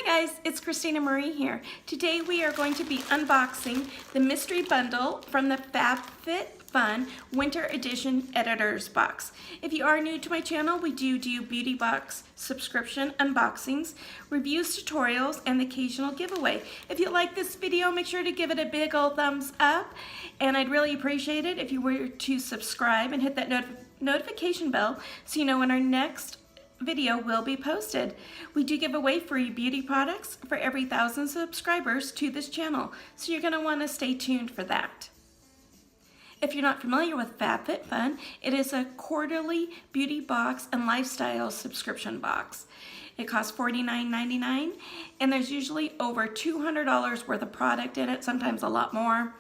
Hi guys, it's Christina Marie here. Today we are going to be unboxing the mystery bundle from the Fab Fit Fun Winter Edition Editor's Box. If you are new to my channel, we do beauty box subscription unboxings, reviews, tutorials, and the occasional giveaway. If you like this video, make sure to give it a big old thumbs up, and I'd really appreciate it if you were to subscribe and hit that notification bell so you know when our next video will be posted. We do give away free beauty products for every 1,000 subscribers to this channel, so you're going to want to stay tuned for that. If you're not familiar with Fab Fit Fun, it is a quarterly beauty box and lifestyle subscription box. It costs $49.99, and there's usually over $200 worth of product in it, sometimes a lot more.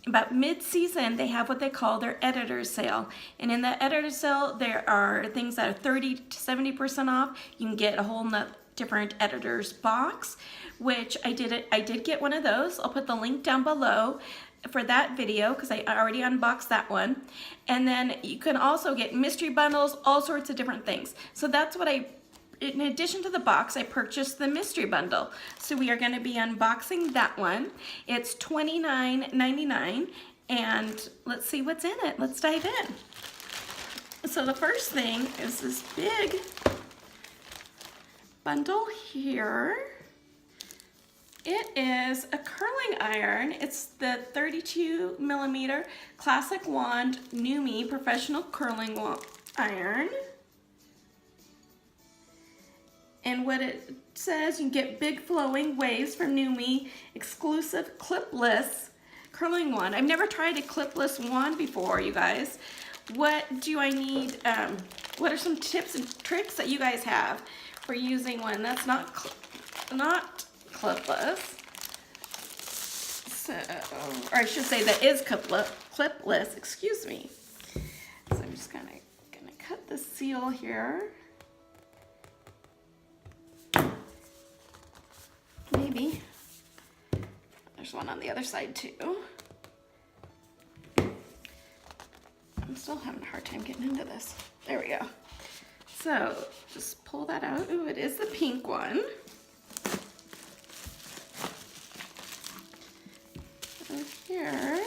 About mid-season, they have what they call their editor's sale. And in the editor's sale, there are things that are 30 to 70% off. You can get a whole different editor's box, which I did get one of those. I'll put the link down below for that video because I already unboxed that one. And then you can also get mystery bundles, all sorts of different things. So that's what in addition to the box, I purchased the mystery bundle. So we are going to be unboxing that one. It's $29.99, and let's see what's in it. Let's dive in. So the first thing is this big bundle here. It is a curling iron. It's the 32mm classic wand NuMe professional curling iron. And what it says, you can get big flowing waves from NuMe, exclusive clipless curling wand. I've never tried a clipless wand before, you guys. What do I need? What are some tips and tricks that you guys have for using one that's not clipless? So, or I should say that is clipless, excuse me. So I'm just gonna cut the seal here. Maybe. There's one on the other side too. I'm still having a hard time getting into this. There we go. So just pull that out. Ooh, it is the pink one. So here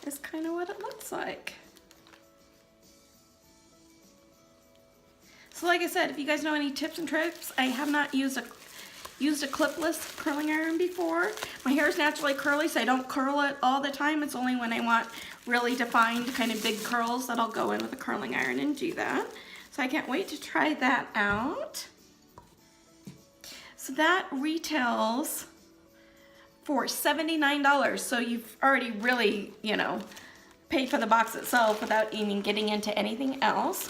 is kind of what it looks like. So like I said, if you guys know any tips and tricks, I have not used a clipless curling iron before. My hair is naturally curly, so I don't curl it all the time. It's only when I want really defined kind of big curls that I'll go in with a curling iron and do that. So I can't wait to try that out. So that retails for $79. So you've already really, paid for the box itself without even getting into anything else.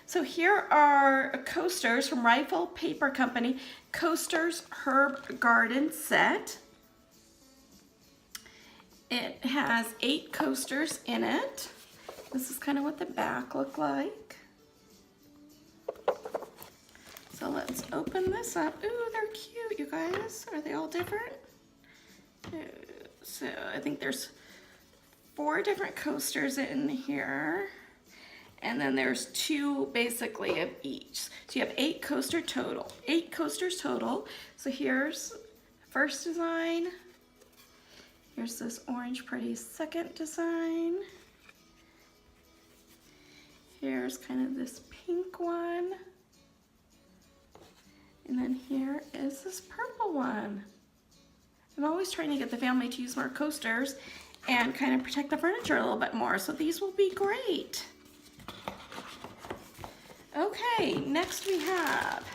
So here are coasters from Rifle Paper Company, Coasters Herb Garden Set. It has 8 coasters in it. This is kind of what the back look like. So let's open this up. Ooh, they're cute, you guys. Are they all different? So I think there's 4 different coasters in here. And then there's 2 basically of each. So you have 8 coasters total. So here's the first design. Here's this orange pretty second design. Here's kind of this pink one. And then here is this purple one. I'm always trying to get the family to use more coasters and kind of protect the furniture a little bit more. So these will be great. Okay, next we have,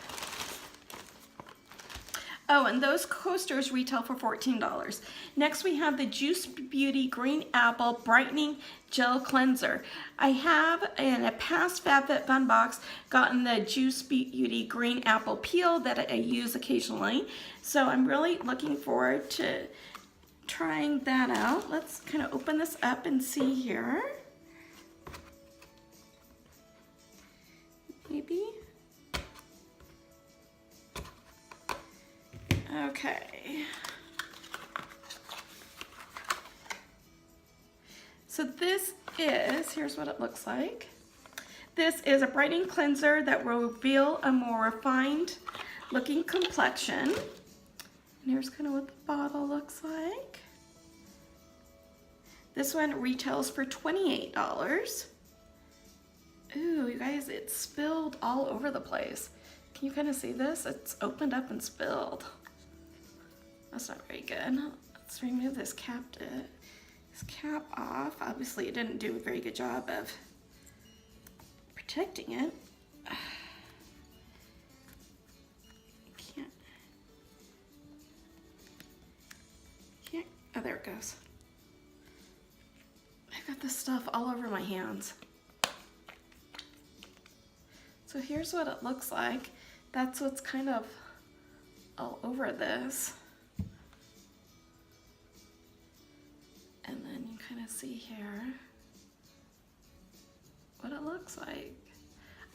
and those coasters retail for $14. Next we have the Juice Beauty Green Apple Brightening Gel Cleanser. I have, in a past FabFitFun box, gotten the Juice Beauty Green Apple Peel that I use occasionally. So I'm really looking forward to trying that out. Let's kind of open this up and see here. Maybe. Okay. So this is, here's what it looks like. This is a brightening cleanser that will reveal a more refined looking complexion. And here's kind of what the bottle looks like. This one retails for $28. Ooh, you guys, it spilled all over the place. Can you kind of see this? It's opened up and spilled. That's not very good. Let's remove this cap off. Obviously, it didn't do a very good job of protecting it. Can't. Oh, there it goes. I got this stuff all over my hands. So here's what it looks like. That's what's kind of all over this. And then you kind of see here what it looks like.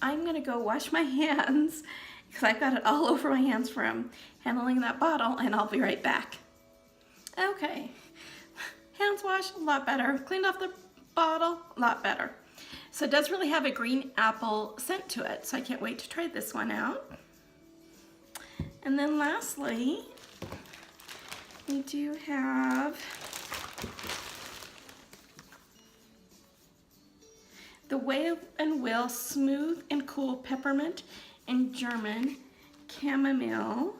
I'm gonna go wash my hands because I've got it all over my hands from handling that bottle, and I'll be right back. Okay, hands washed, a lot better. Cleaned off the bottle, a lot better. So it does really have a green apple scent to it, so I can't wait to try this one out. And then lastly, we do have the Wave and Will Smooth and Cool Peppermint and German Chamomile.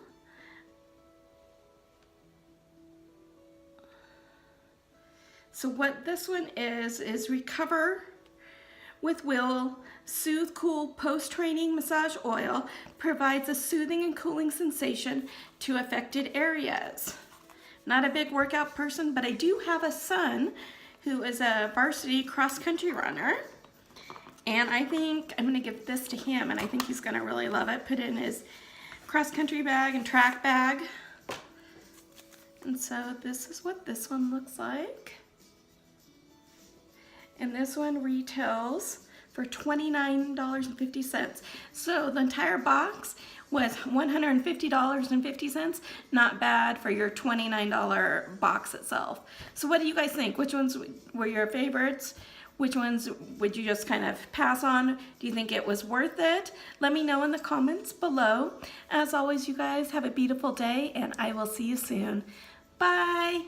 So what this one is Recover with Will Soothe Cool Post-Training Massage Oil. Provides a soothing and cooling sensation to affected areas. Not a big workout person, but I do have a son who is a varsity cross-country runner. And I think I'm gonna give this to him, and I think he's gonna really love it. Put it in his cross-country bag and track bag. And so this is what this one looks like. And this one retails for $29.50. So the entire box was $150.50. Not bad for your $29 box itself. So what do you guys think? Which ones were your favorites? Which ones would you just kind of pass on? Do you think it was worth it? Let me know in the comments below. As always, you guys have a beautiful day, and I will see you soon. Bye.